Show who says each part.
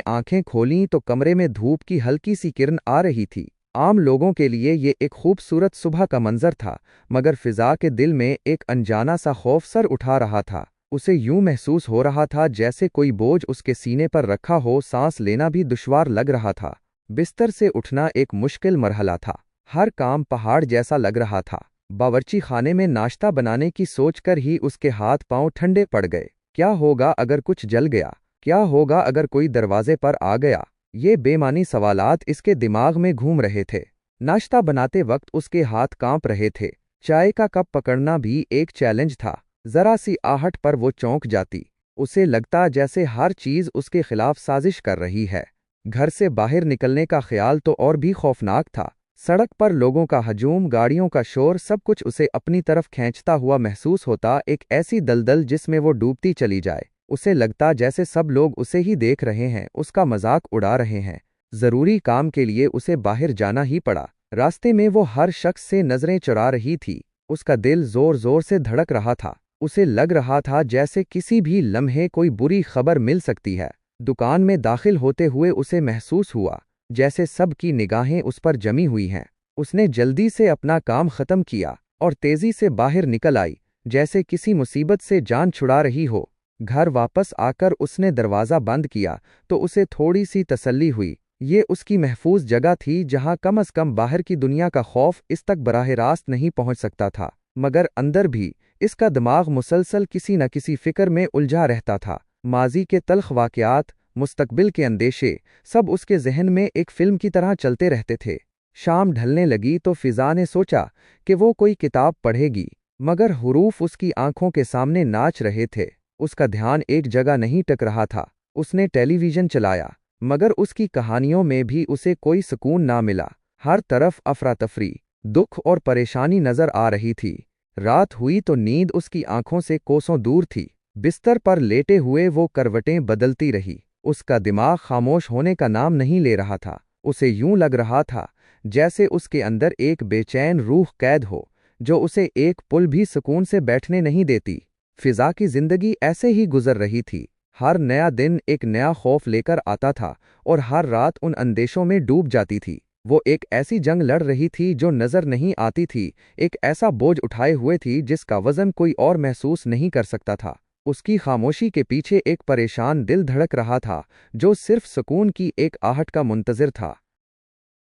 Speaker 1: आंखें खोलीं तो कमरे में धूप की हल्की सी किरण आ रही थी। आम लोगों के लिए ये एक खूबसूरत सुबह का मंजर था, मगर फिजा के दिल में एक अनजाना सा खौफ सर उठा रहा था। उसे यूं महसूस हो रहा था जैसे कोई बोझ उसके सीने पर रखा हो। सांस लेना भी दुश्वार लग रहा था। बिस्तर से उठना एक मुश्किल मरहला था। हर काम पहाड़ जैसा लग रहा था। बावर्ची खाने में नाश्ता बनाने की सोचकर ही उसके हाथ पांव ठंडे पड़ गए। क्या होगा अगर कुछ जल गया? क्या होगा अगर कोई दरवाजे पर आ गया? ये बेमानी सवालात इसके दिमाग में घूम रहे थे। नाश्ता बनाते वक्त उसके हाथ कांप रहे थे। चाय का कप पकड़ना भी एक चैलेंज था। जरा सी आहट पर वो चौंक जाती। उसे लगता जैसे हर चीज उसके खिलाफ साजिश कर रही है। घर से बाहर निकलने का ख्याल तो और भी खौफनाक था। सड़क पर लोगों का हजूम, गाड़ियों का शोर, सब कुछ उसे अपनी तरफ खींचता हुआ महसूस होता। एक ऐसी दलदल जिसमें वो डूबती चली जाए। उसे लगता जैसे सब लोग उसे ही देख रहे हैं, उसका मजाक उड़ा रहे हैं। जरूरी काम के लिए उसे बाहर जाना ही पड़ा। रास्ते में वो हर शख्स से नजरें चुरा रही थी। उसका दिल जोर जोर से धड़क रहा था। उसे लग रहा था जैसे किसी भी लम्हे कोई बुरी खबर मिल सकती है। दुकान में दाखिल होते हुए उसे महसूस हुआ जैसे सब की निगाहें उस पर जमी हुई हैं। उसने जल्दी से अपना काम खत्म किया और तेजी से बाहर निकल आई, जैसे किसी मुसीबत से जान छुड़ा रही हो। घर वापस आकर उसने दरवाज़ा बंद किया तो उसे थोड़ी सी तसल्ली हुई। ये उसकी महफूज जगह थी जहां कम से कम बाहर की दुनिया का खौफ इस तक बराह रास्त नहीं पहुंच सकता था। मगर अंदर भी इसका दिमाग मुसलसल किसी न किसी फिक्र में उलझा रहता था। माजी के तल्ख वाक़यात, मुस्तकबिल के अंदेशे, सब उसके जहन में एक फिल्म की तरह चलते रहते थे। शाम ढलने लगी तो फिजा ने सोचा कि वो कोई किताब पढ़ेगी, मगर हुरूफ उसकी आंखों के सामने नाच रहे थे। उसका ध्यान एक जगह नहीं टिक रहा था। उसने टेलीविजन चलाया, मगर उसकी कहानियों में भी उसे कोई सुकून ना मिला। हर तरफ अफरा तफरी, दुख और परेशानी नजर आ रही थी। रात हुई तो नींद उसकी आंखों से कोसों दूर थी। बिस्तर पर लेटे हुए वो करवटें बदलती रही। उसका दिमाग खामोश होने का नाम नहीं ले रहा था। उसे यूं लग रहा था जैसे उसके अंदर एक बेचैन रूह कैद हो, जो उसे एक पुल भी सुकून से बैठने नहीं देती। फिजा की जिंदगी ऐसे ही गुजर रही थी। हर नया दिन एक नया खौफ लेकर आता था और हर रात उन अंदेशों में डूब जाती थी। वो एक ऐसी जंग लड़ रही थी जो नजर नहीं आती थी, एक ऐसा बोझ उठाए हुए थी जिसका वजन कोई और महसूस नहीं कर सकता था। उसकी खामोशी के पीछे एक परेशान दिल धड़क रहा था, जो सिर्फ सुकून की एक आहट का मुंतजिर था।